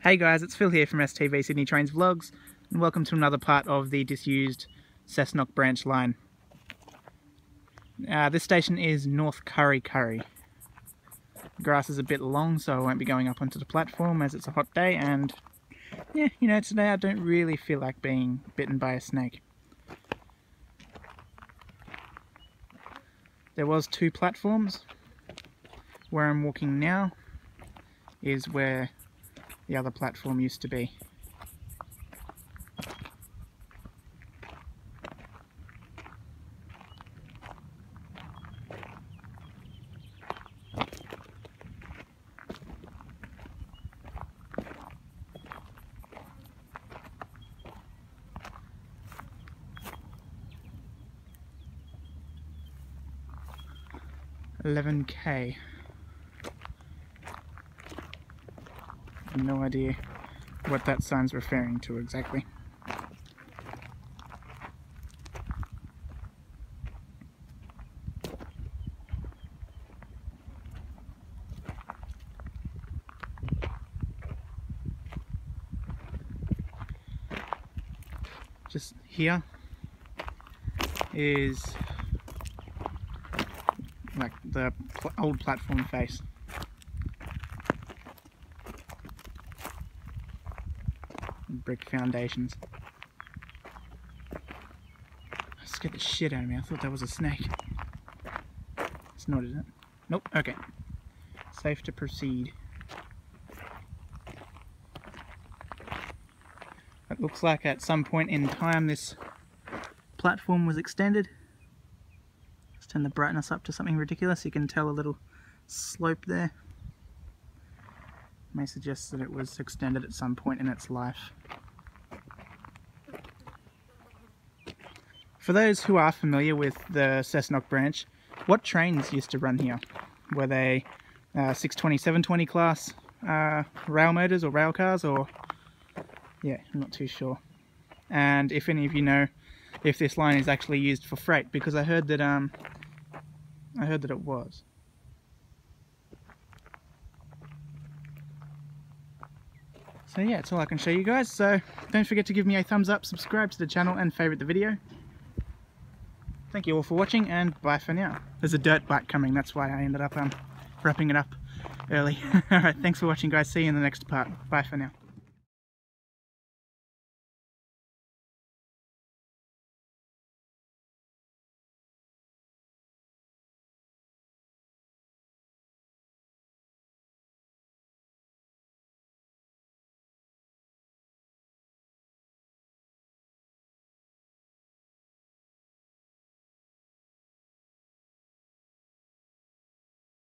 Hey guys, it's Phil here from STV Sydney Trains Vlogs, and welcome to another part of the disused Cessnock branch line. This station is North Kurri Kurri. The grass is a bit long, so I won't be going up onto the platform as it's a hot day, and yeah, you know, today I don't really feel like being bitten by a snake. There was 2 platforms. Where I'm walking now is where the other platform used to be. $11K. I have no idea what that sign's referring to exactly. Just here is like the old platform face. Brick foundations. That scared the shit out of me. I thought that was a snake. It's not, is it? Nope. Okay. Safe to proceed. It looks like at some point in time this platform was extended. Let's turn the brightness up to something ridiculous. You can tell a little slope there. May suggest that it was extended at some point in its life. For those who are familiar with the Cessnock branch, what trains used to run here? Were they 620, 720 class rail motors or rail cars, or yeah, I'm not too sure. And if any of you know if this line is actually used for freight, because I heard that it was. So yeah, that's all I can show you guys. So don't forget to give me a thumbs up, subscribe to the channel, and favourite the video. Thank you all for watching, and bye for now. There's a dirt bike coming, that's why I ended up wrapping it up early. Alright, thanks for watching guys, see you in the next part. Bye for now.